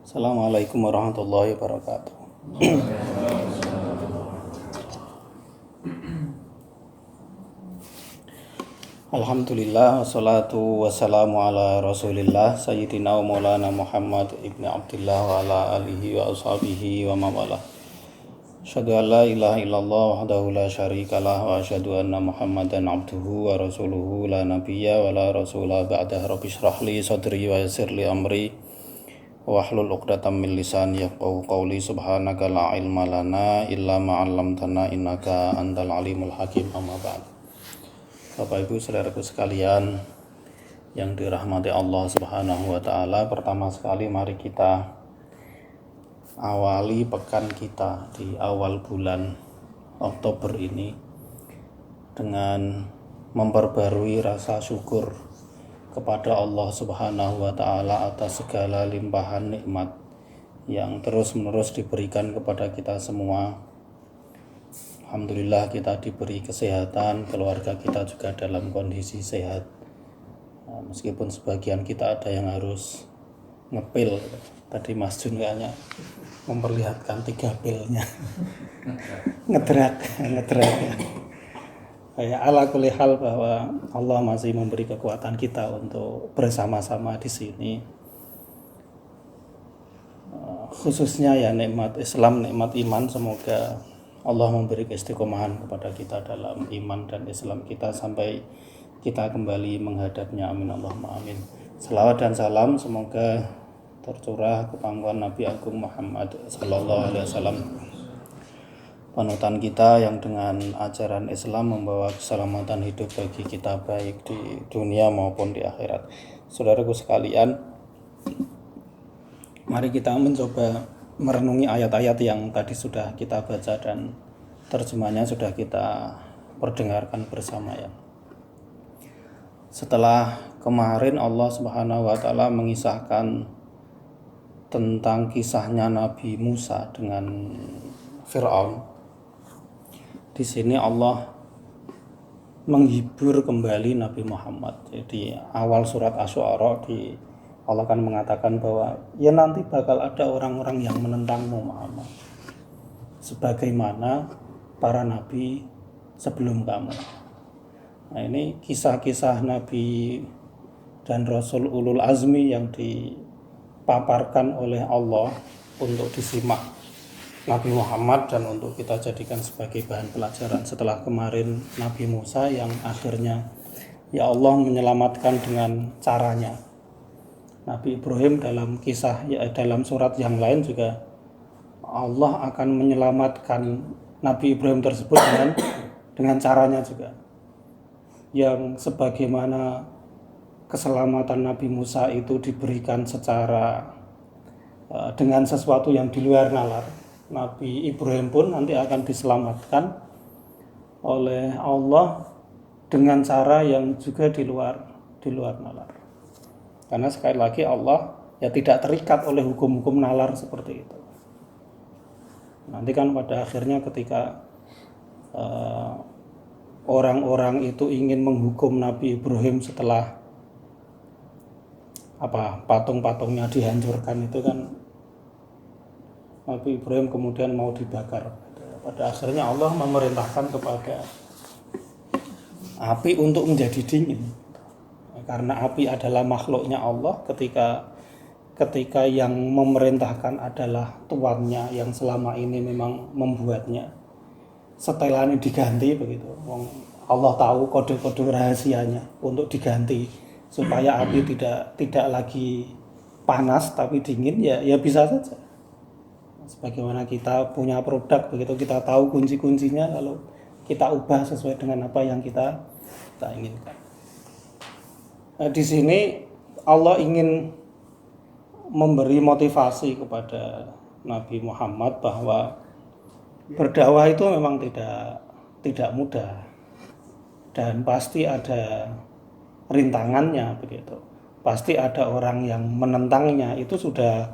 Assalamualaikum warahmatullahi wabarakatuh. Alhamdulillah wassalatu wassalamu ala rasulillah sayyidina wa maulana Muhammad ibn Abdullah wa ala alihi wa ashabihi wa mawalah. Asyhadu an la ilaha illallah wahdahu la syarikalah wa asyhadu anna Muhammadan abduhu wa rasuluhu la nabiyya wa la rasula ba'dah. Rabbi shrah li sadri wa yassir li amri wahlul 'uqdatam min lisani yafqahu qawli. Subhanaka la ilma lana illa ma 'allamtana innaka antal alimul hakim. Amma ba'd. Bapak Ibu saudaraku sekalian yang dirahmati Allah Subhanahu wa taala, pertama sekali mari kita awali pekan kita di awal bulan Oktober ini dengan memperbarui rasa syukur kepada Allah Subhanahu wa taala atas segala limpahan nikmat yang terus-menerus diberikan kepada kita semua. Alhamdulillah kita diberi kesehatan, keluarga kita juga dalam kondisi sehat. Meskipun sebagian kita ada yang harus ngepil. Tadi Mas Jun kayaknya memperlihatkan 3 pilnya. ngedrak ya. Kayak ala kulli hal bahwa Allah masih memberi kekuatan kita untuk bersama-sama di sini. Khususnya ya nikmat Islam, nikmat iman, semoga Allah memberi keistiqomahan kepada kita dalam iman dan Islam kita sampai kita kembali menghadapnya. Amin Allahumma amin. Selawat dan salam semoga tercurah ke pangkuan Nabi Agung Muhammad sallallahu alaihi wasallam, panutan kita yang dengan ajaran Islam membawa keselamatan hidup bagi kita baik di dunia maupun di akhirat. Saudaraku sekalian, mari kita mencoba merenungi ayat-ayat yang tadi sudah kita baca dan terjemahnya sudah kita perdengarkan bersama ya. Setelah kemarin Allah Subhanahu wa taala mengisahkan tentang kisahnya Nabi Musa dengan Fir'aun. Di sini Allah menghibur kembali Nabi Muhammad. Jadi awal surat Asy-Syu'ara Allah akan mengatakan bahwa ya nanti bakal ada orang-orang yang menentangmu Muhammad, sebagaimana para nabi sebelum kamu. Nah, ini kisah-kisah nabi dan rasul ulul azmi yang dipaparkan oleh Allah untuk disimak Nabi Muhammad dan untuk kita jadikan sebagai bahan pelajaran. Setelah kemarin Nabi Musa yang akhirnya ya Allah menyelamatkan dengan caranya. Nabi Ibrahim dalam kisah ya, dalam surat yang lain juga Allah akan menyelamatkan Nabi Ibrahim tersebut dengan caranya juga, yang sebagaimana keselamatan Nabi Musa itu diberikan secara dengan sesuatu yang di luar nalar. Nabi Ibrahim pun nanti akan diselamatkan oleh Allah dengan cara yang juga di luar nalar. Karena sekali lagi Allah ya tidak terikat oleh hukum-hukum nalar seperti itu. Nanti kan pada akhirnya ketika orang-orang itu ingin menghukum Nabi Ibrahim setelah patung-patungnya dihancurkan itu kan, Nabi Ibrahim kemudian mau dibakar. Pada akhirnya Allah memerintahkan kepada api untuk menjadi dingin. Karena api adalah makhluknya Allah, ketika yang memerintahkan adalah tuannya yang selama ini memang membuatnya, setelan diganti begitu. Allah tahu kode-kode rahasianya untuk diganti supaya api tidak lagi panas tapi dingin, ya bisa saja. Sebagaimana kita punya produk begitu, kita tahu kunci-kuncinya, lalu kita ubah sesuai dengan apa yang kita inginkan. Nah, di sini Allah ingin memberi motivasi kepada Nabi Muhammad bahwa berdakwah itu memang tidak mudah dan pasti ada rintangannya begitu. Pasti ada orang yang menentangnya, itu sudah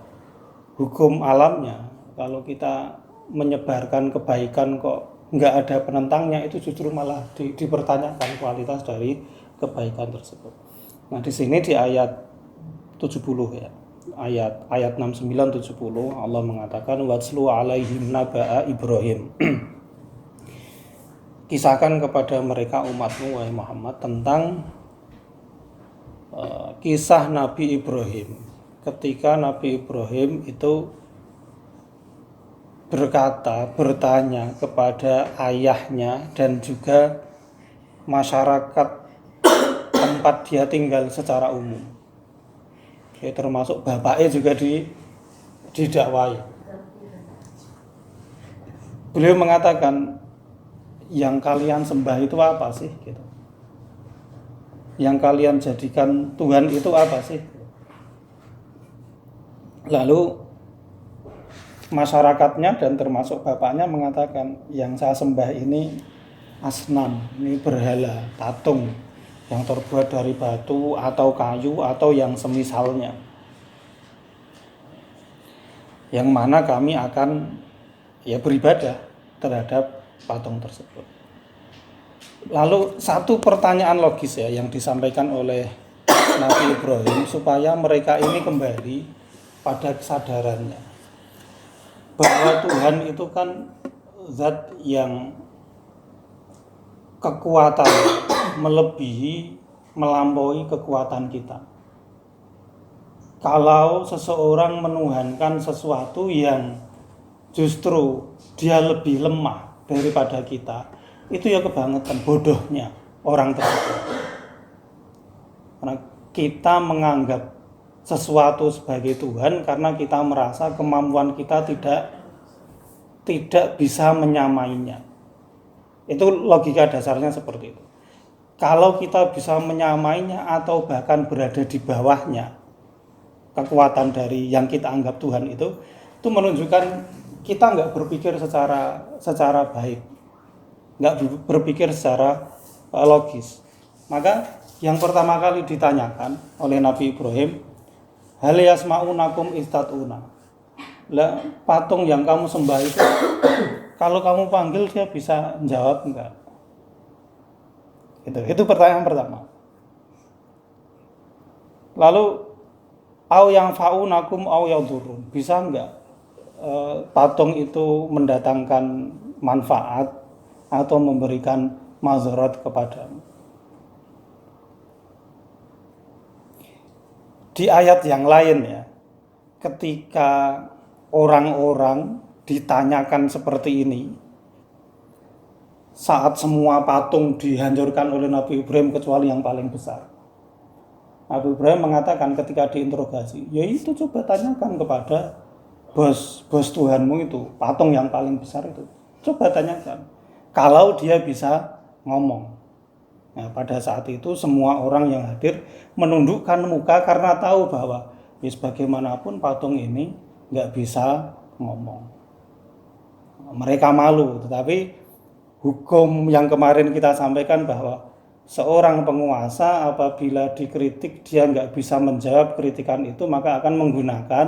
hukum alamnya. Kalau kita menyebarkan kebaikan kok nggak ada penentangnya, itu justru malah dipertanyakan kualitas dari kebaikan tersebut. Nah, di sini di ayat 70 ya. ayat 69 70 Allah mengatakan watslu alaihim naba'a Ibrahim. Kisahkan kepada mereka umatmu wahai Muhammad tentang kisah Nabi Ibrahim. Ketika Nabi Ibrahim itu bertanya kepada ayahnya dan juga masyarakat tempat dia tinggal secara umum. Ya, termasuk bapaknya juga didakwai. Beliau mengatakan, yang kalian sembah itu apa sih? Gitu. Yang kalian jadikan Tuhan itu apa sih? Lalu masyarakatnya dan termasuk bapaknya mengatakan, yang saya sembah ini asnam, ini berhala, patung yang terbuat dari batu atau kayu atau yang semisalnya, yang mana kami akan beribadah terhadap patung tersebut. Lalu satu pertanyaan logis yang disampaikan oleh Nabi Ibrahim supaya mereka ini kembali pada kesadarannya bahwa Tuhan itu kan zat yang kekuatan melampaui kekuatan kita. Kalau seseorang menuhankan sesuatu yang justru dia lebih lemah daripada kita, itu ya kebangetan, bodohnya orang tersebut. Karena kita menganggap sesuatu sebagai Tuhan karena kita merasa kemampuan kita tidak bisa menyamainya. Itu logika dasarnya seperti itu. Kalau kita bisa menyamainya atau bahkan berada di bawahnya, kekuatan dari yang kita anggap Tuhan itu menunjukkan kita nggak berpikir secara baik, nggak berpikir secara logis. Maka yang pertama kali ditanyakan oleh Nabi Ibrahim, hal yasma'unakum istatuna. Lah, patung yang kamu sembah itu kalau kamu panggil dia bisa menjawab enggak? Itu pertanyaan pertama. Lalu au yang fa'unakum au yadurun. Bisa enggak patung itu mendatangkan manfaat atau memberikan mazharat kepadamu? Di ayat yang lain ketika orang-orang ditanyakan seperti ini, saat semua patung dihancurkan oleh Nabi Ibrahim kecuali yang paling besar, Nabi Ibrahim mengatakan ketika diinterogasi, ya itu coba tanyakan kepada bos Tuhanmu itu, patung yang paling besar itu, coba tanyakan kalau dia bisa ngomong. Nah, pada saat itu semua orang yang hadir menundukkan muka karena tahu bahwa bagaimanapun patung ini nggak bisa ngomong. Mereka malu, tetapi hukum yang kemarin kita sampaikan bahwa seorang penguasa apabila dikritik dia nggak bisa menjawab kritikan itu, maka akan menggunakan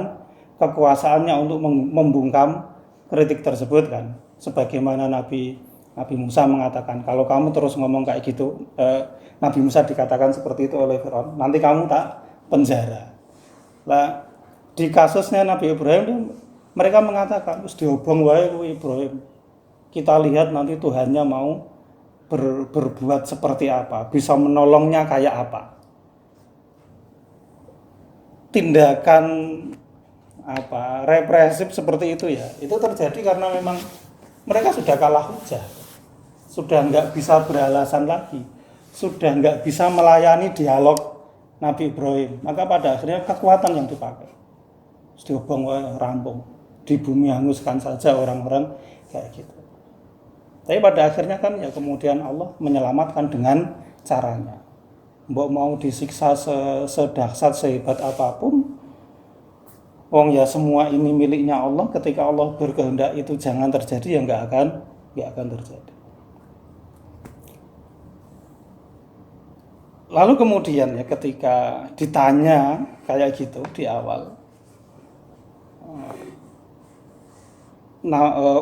kekuasaannya untuk membungkam kritik tersebut kan. Sebagaimana Nabi Musa mengatakan, kalau kamu terus ngomong kayak gitu, Nabi Musa dikatakan seperti itu oleh Firaun, nanti kamu tak penjara. Lah, di kasusnya Nabi Ibrahim, mereka mengatakan, terus diobong wae Ibrahim. Kita lihat nanti Tuhannya mau berbuat seperti apa, bisa menolongnya kayak apa. Tindakan represif seperti itu itu terjadi karena memang mereka sudah kalah hujah. Sudah nggak bisa beralasan lagi, sudah nggak bisa melayani dialog Nabi Ibrahim. Maka pada akhirnya kekuatan yang dipakai, diobong rampung, di bumi hanguskan saja orang-orang kayak gitu. Tapi pada akhirnya kan kemudian Allah menyelamatkan dengan caranya. Mbok mau disiksa sedahsyat sehebat apapun, wong semua ini miliknya Allah. Ketika Allah berkehendak itu jangan terjadi, nggak akan terjadi. Lalu kemudian ketika ditanya kayak gitu di awal,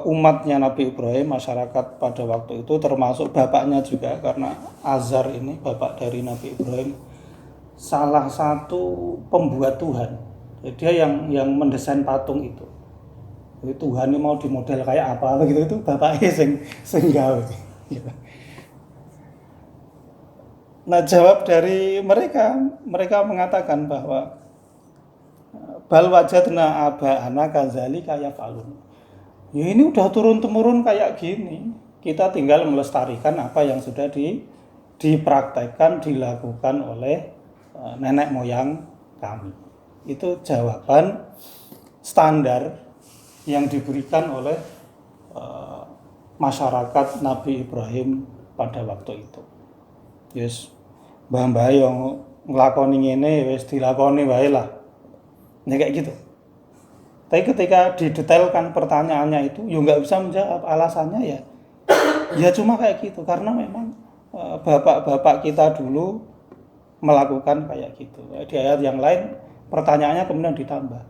umatnya Nabi Ibrahim, masyarakat pada waktu itu termasuk bapaknya juga, karena Azar ini bapak dari Nabi Ibrahim salah satu pembuat Tuhan. Dia yang mendesain patung itu. Jadi Tuhan ini mau dimodel kayak apa gitu, itu bapaknya sing gawe. Gitu. Nah, jawab dari mereka mengatakan bahwa bal wajadna aba'ana kadzalika yaf'alun. Ya ini udah turun-temurun kayak gini. Kita tinggal melestarikan apa yang sudah dipraktekkan, dilakukan oleh nenek moyang kami. Itu jawaban standar yang diberikan oleh masyarakat Nabi Ibrahim pada waktu itu. Yes, mbah-mbah yang nglakoni ngene wis dilakoni wae lah. Nah kayak gitu. Tapi ketika didetailkan pertanyaannya itu, ya nggak bisa menjawab alasannya ya cuma kayak gitu. Karena memang bapak-bapak kita dulu melakukan kayak gitu. Di ayat yang lain pertanyaannya kemudian ditambah.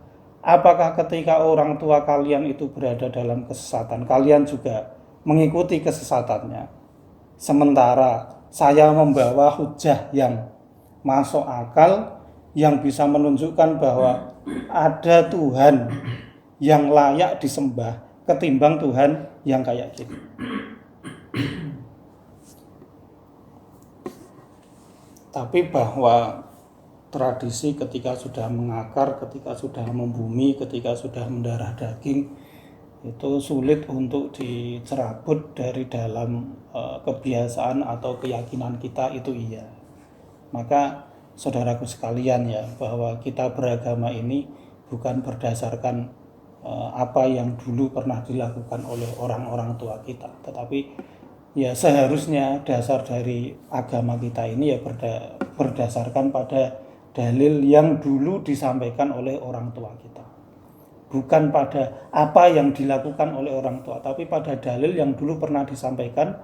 Apakah ketika orang tua kalian itu berada dalam kesesatan, kalian juga mengikuti kesesatannya? Sementara saya membawa hujah yang masuk akal, yang bisa menunjukkan bahwa ada Tuhan yang layak disembah ketimbang Tuhan yang kayak gini. Tapi bahwa tradisi ketika sudah mengakar, ketika sudah membumi, ketika sudah mendarah daging, itu sulit untuk dicerabut dari dalam kebiasaan atau keyakinan kita, itu iya. Maka saudaraku sekalian ya, bahwa kita beragama ini bukan berdasarkan apa yang dulu pernah dilakukan oleh orang-orang tua kita, tetapi ya seharusnya dasar dari agama kita ini ya berdasarkan pada dalil yang dulu disampaikan oleh orang tua kita. Bukan pada apa yang dilakukan oleh orang tua, tapi pada dalil yang dulu pernah disampaikan,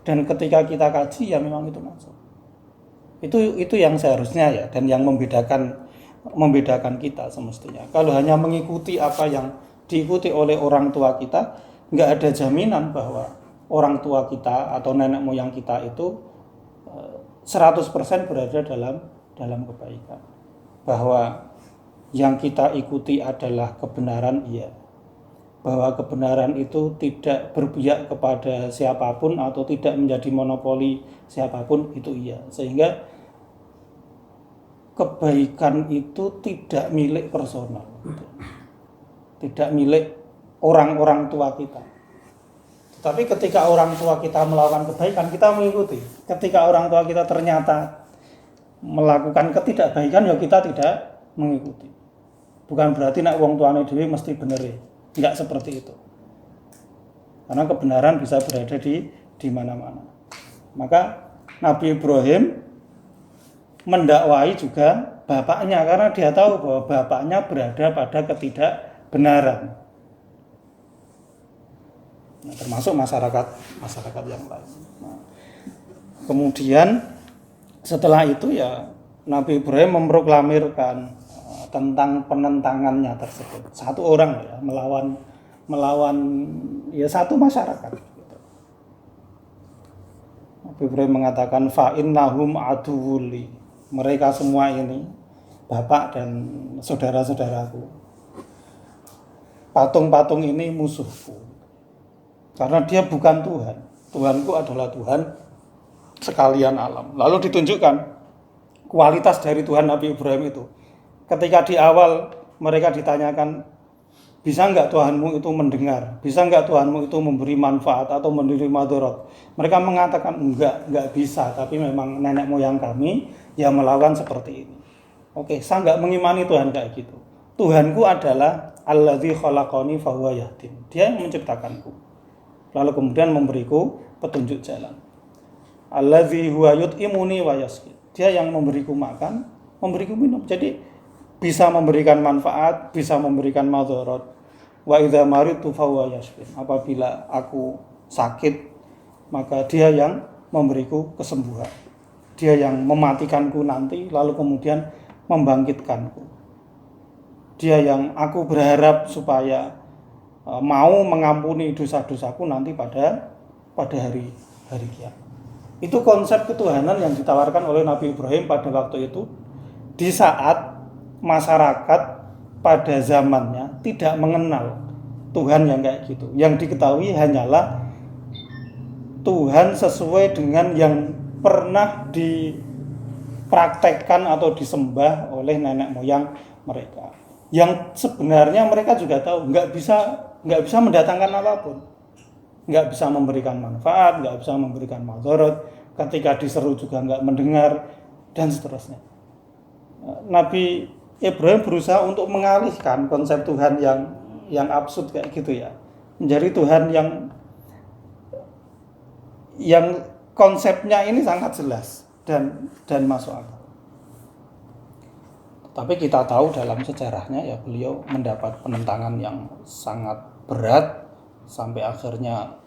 dan ketika kita kaji ya memang itu masuk. Itu yang seharusnya ya, dan yang membedakan kita semestinya. Kalau hanya mengikuti apa yang diikuti oleh orang tua kita, nggak ada jaminan bahwa orang tua kita atau nenek moyang kita itu 100% berada dalam kebaikan. Bahwa yang kita ikuti adalah kebenaran, iya. Bahwa kebenaran itu tidak berpihak kepada siapapun atau tidak menjadi monopoli siapapun, itu iya. Sehingga kebaikan itu tidak milik personal, tidak milik orang-orang tua kita. Tapi ketika orang tua kita melakukan kebaikan, kita mengikuti. Ketika orang tua kita ternyata melakukan ketidakbaikan, ya kita tidak mengikuti. Bukan berarti nak wong tuane dhewe mesti bener. Enggak seperti itu. Karena kebenaran bisa berada di mana-mana. Maka Nabi Ibrahim mendakwai juga bapaknya, karena dia tahu bahwa bapaknya berada pada ketidakbenaran. Nah, termasuk masyarakat yang lain. Nah, kemudian setelah itu ya Nabi Ibrahim memproklamirkan tentang penentangannya tersebut. Satu orang ya melawan ya satu masyarakat. Nabi Ibrahim mengatakan fa innahum aduwuli. Mereka semua ini bapak dan saudara-saudaraku. Patung-patung ini musuhku. Karena dia bukan Tuhan. Tuhanku adalah Tuhan sekalian alam. Lalu ditunjukkan kualitas dari Tuhan Nabi Ibrahim itu. Ketika di awal mereka ditanyakan, bisa enggak Tuhanmu itu mendengar? Bisa enggak Tuhanmu itu memberi manfaat atau memberi madarat? Mereka mengatakan enggak bisa. Tapi memang nenek moyang kami yang melakukan seperti ini. Oke, saya enggak mengimani Tuhan kayak gitu. Tuhanku adalah Alladzi khalaqani fahuwa yahdin. Dia yang menciptakanku. Lalu kemudian memberiku petunjuk jalan. Alladzi huwa yut'imuni wa yasqi. Dia yang memberiku makan, memberiku minum. Jadi bisa memberikan manfaat, bisa memberikan madarat. Wa idza maridtu fahuwa yashfin. Apabila aku sakit, maka dia yang memberiku kesembuhan. Dia yang mematikanku nanti, lalu kemudian membangkitkanku. Dia yang aku berharap supaya mau mengampuni dosa-dosaku nanti pada hari kiamat. Itu konsep ketuhanan yang ditawarkan oleh Nabi Ibrahim pada waktu itu, di saat masyarakat pada zamannya tidak mengenal Tuhan yang kayak gitu. Yang diketahui hanyalah Tuhan sesuai dengan yang pernah dipraktekkan atau disembah oleh nenek moyang mereka. Yang sebenarnya mereka juga tahu nggak bisa mendatangkan apapun, nggak bisa memberikan manfaat, nggak bisa memberikan madarat. Ketika diseru juga nggak mendengar dan seterusnya. Nabi Ibrahim berusaha untuk mengalihkan konsep Tuhan yang absurd kayak gitu ya, menjadi Tuhan yang konsepnya ini sangat jelas dan masuk akal. Tapi kita tahu dalam sejarahnya ya beliau mendapat penentangan yang sangat berat sampai akhirnya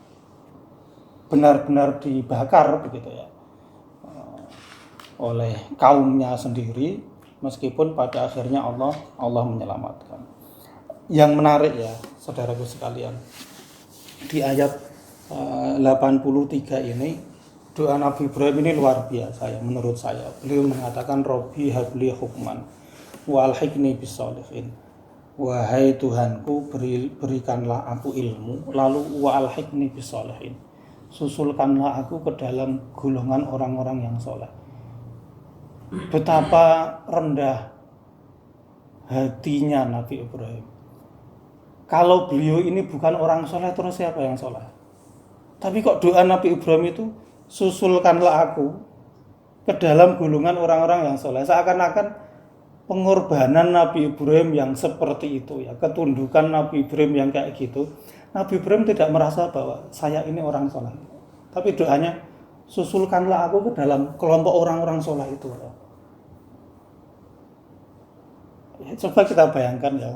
benar-benar dibakar begitu ya oleh kaumnya sendiri. Meskipun pada akhirnya Allah menyelamatkan. Yang menarik ya saudaraku sekalian, di ayat 83 ini doa Nabi Ibrahim ini luar biasa ya menurut saya. Beliau mengatakan Robbi habli hukman wa alhiqni bis-sholihin. Wahai Tuhanku, berikanlah aku ilmu, lalu wa alhiqni bis-sholihin. Susulkanlah aku ke dalam golongan orang-orang yang soleh. Betapa rendah hatinya Nabi Ibrahim. Kalau beliau ini bukan orang soleh, terus siapa yang soleh? Tapi kok doa Nabi Ibrahim itu, susulkanlah aku ke dalam golongan orang-orang yang soleh. Seakan-akan pengorbanan Nabi Ibrahim yang seperti itu ya, ketundukan Nabi Ibrahim yang kayak gitu. Nabi Ibrahim tidak merasa bahwa saya ini orang soleh. Tapi doanya, susulkanlah aku ke dalam kelompok orang-orang soleh itu. Ya, coba kita bayangkan ya,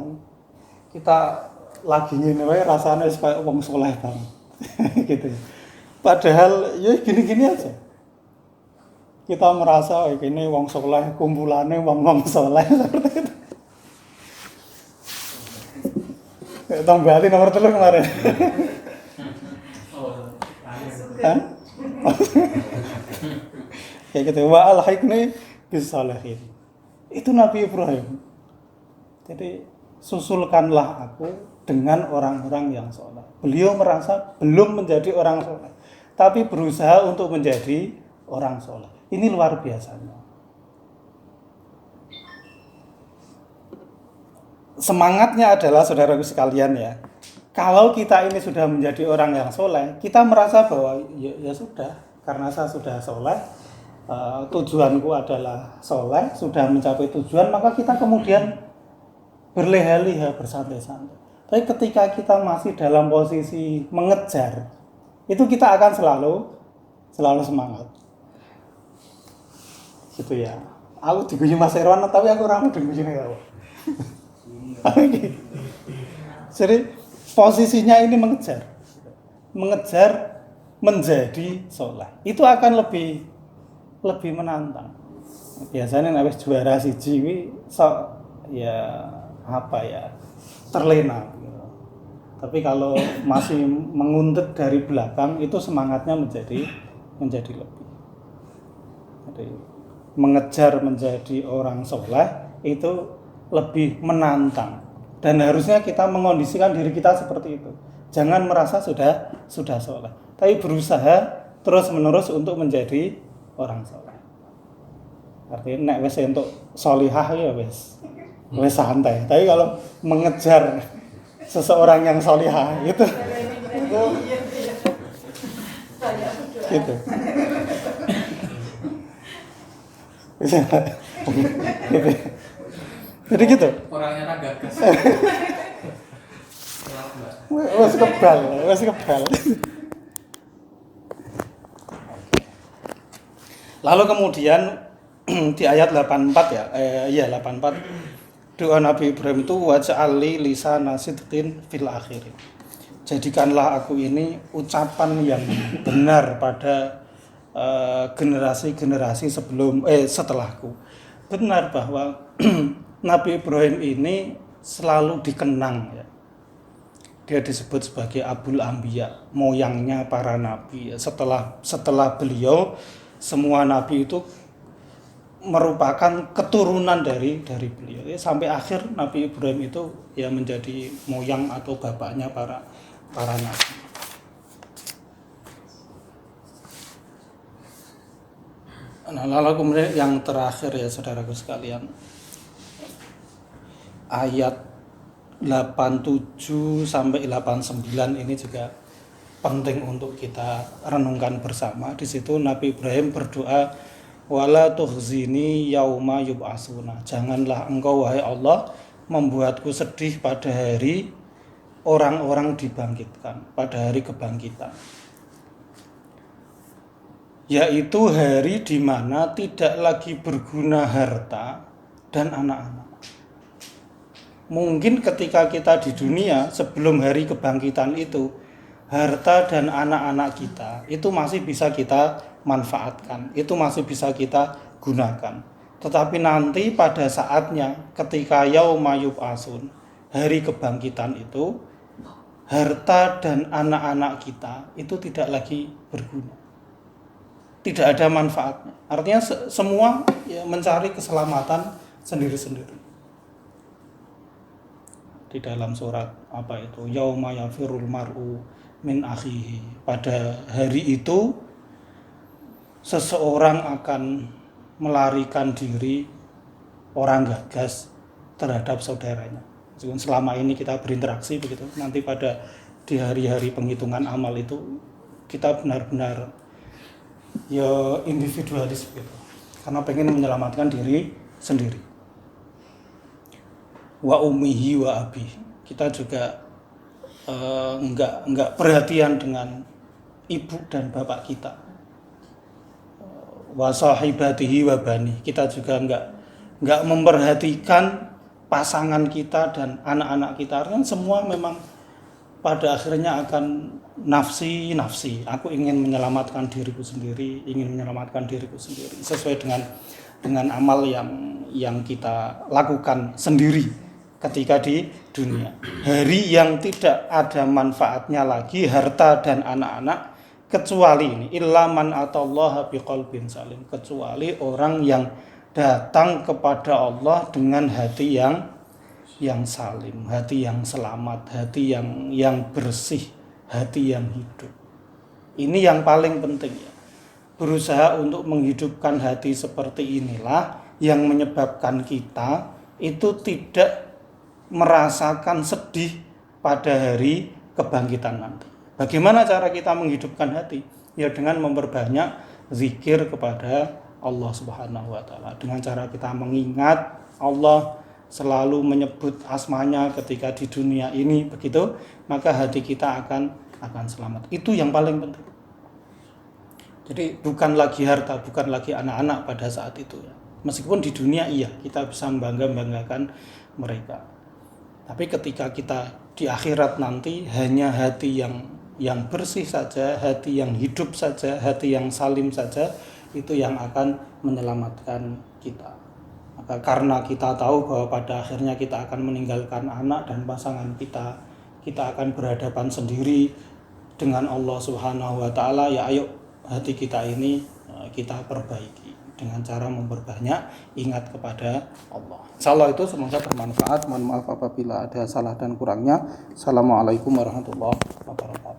kita lagi ngene wae rasane kayak wong soleh banget. Gitu ya. Padahal ya gini-gini aja. Kita merasa ini wong soleh, kumpulane wong-wong soleh seperti itu. Tambahin nomor 3 kemarin. Kayak gitu, wa alhiqni bis-sholihin. Itu Nabi Ibrahim. Jadi susulkanlah aku dengan orang-orang yang soleh. Beliau merasa belum menjadi orang soleh, tapi berusaha untuk menjadi orang soleh. Ini luar biasanya. Semangatnya adalah saudaraku sekalian ya, kalau kita ini sudah menjadi orang yang soleh, kita merasa bahwa ya sudah, karena saya sudah soleh, tujuanku adalah soleh, sudah mencapai tujuan, maka kita kemudian berleha-leha, bersantai-santai. Tapi ketika kita masih dalam posisi mengejar, itu kita akan selalu semangat. Gitu ya. Aku diguyu Mas Irwan, tapi aku ora mau diguyu karo. Jadi posisinya ini mengejar menjadi soleh. Itu akan lebih menantang. Biasanya nek wis juara siji kuwi ya apa ya, terlena gitu. Tapi kalau masih menguntit dari belakang, itu semangatnya menjadi lebih. Jadi mengejar menjadi orang soleh itu lebih menantang, dan harusnya kita mengondisikan diri kita seperti itu. Jangan merasa sudah soleh, tapi berusaha terus menerus untuk menjadi orang soleh. Artinya nek wis untuk solihah ya wis santai. Tapi kalau mengejar seseorang yang solihah itu gitu. Jadi gitu. Orangnya tak gagas. Wes kebal. Lalu kemudian di ayat 84 ya, 84 doa Nabi Ibrahim itu waj'alli lisana sidqin fil akhirin. Jadikanlah aku ini ucapan yang benar pada generasi-generasi setelahku. Benar bahwa Nabi Ibrahim ini selalu dikenang ya. Dia disebut sebagai Abul Anbiya, moyangnya para nabi. Setelah beliau, semua nabi itu merupakan keturunan dari beliau. Sampai akhir Nabi Ibrahim itu ya menjadi moyang atau bapaknya para nabi. Nah, lalu kemudian yang terakhir ya saudaraku sekalian, ayat 87 sampai 89 ini juga penting untuk kita renungkan bersama. Di situ Nabi Ibrahim berdoa, wala tukhzini yauma yub'atsuna. Janganlah engkau wahai Allah membuatku sedih pada hari orang-orang dibangkitkan, pada hari kebangkitan. Yaitu hari di mana tidak lagi berguna harta dan anak-anak. Mungkin ketika kita di dunia sebelum hari kebangkitan itu, harta dan anak-anak kita itu masih bisa kita manfaatkan, itu masih bisa kita gunakan. Tetapi nanti pada saatnya ketika yauma yub'atsun, hari kebangkitan itu, harta dan anak-anak kita itu tidak lagi berguna, tidak ada manfaatnya. Artinya semua ya, mencari keselamatan sendiri-sendiri. Di dalam surat apa itu, yauma yafirul mar'u min akhihi, pada hari itu seseorang akan melarikan diri, orang gagas terhadap saudaranya. Selama ini kita berinteraksi begitu, nanti pada di hari-hari penghitungan amal itu kita benar-benar ya individualis gitu, karena pengen menyelamatkan diri sendiri. Wa ummihi wa abi, kita juga enggak perhatian dengan ibu dan bapak kita. Wa sahibatihi wa bani, kita juga enggak memperhatikan pasangan kita dan anak-anak kita. Kan semua memang pada akhirnya akan nafsi, aku ingin menyelamatkan diriku sendiri, sesuai dengan amal yang kita lakukan sendiri ketika di dunia. Hari yang tidak ada manfaatnya lagi harta dan anak-anak, kecuali ini, illa man atallaha biqalbin salim, kecuali orang yang datang kepada Allah dengan hati yang salim, hati yang selamat, hati yang bersih, hati yang hidup. Ini yang paling penting ya. Berusaha untuk menghidupkan hati seperti inilah yang menyebabkan kita itu tidak merasakan sedih pada hari kebangkitan nanti. Bagaimana cara kita menghidupkan hati? Ya dengan memperbanyak zikir kepada Allah Subhanahu wa taala. Dengan cara kita mengingat Allah, selalu menyebut asmanya ketika di dunia ini, begitu maka hati kita akan selamat. Itu yang paling penting. Jadi bukan lagi harta, bukan lagi anak-anak pada saat itu ya. Meskipun di dunia iya kita bisa membanggakan mereka. Tapi ketika kita di akhirat nanti hanya hati yang bersih saja, hati yang hidup saja, hati yang salim saja, itu yang akan menyelamatkan kita. Maka karena kita tahu bahwa pada akhirnya kita akan meninggalkan anak dan pasangan kita akan berhadapan sendiri dengan Allah Subhanahu wa taala, ya ayo hati kita ini kita perbaiki dengan cara memperbanyak ingat kepada Allah. Insyaallah itu semoga bermanfaat. Mohon maaf apabila ada salah dan kurangnya. Assalamualaikum warahmatullahi wabarakatuh.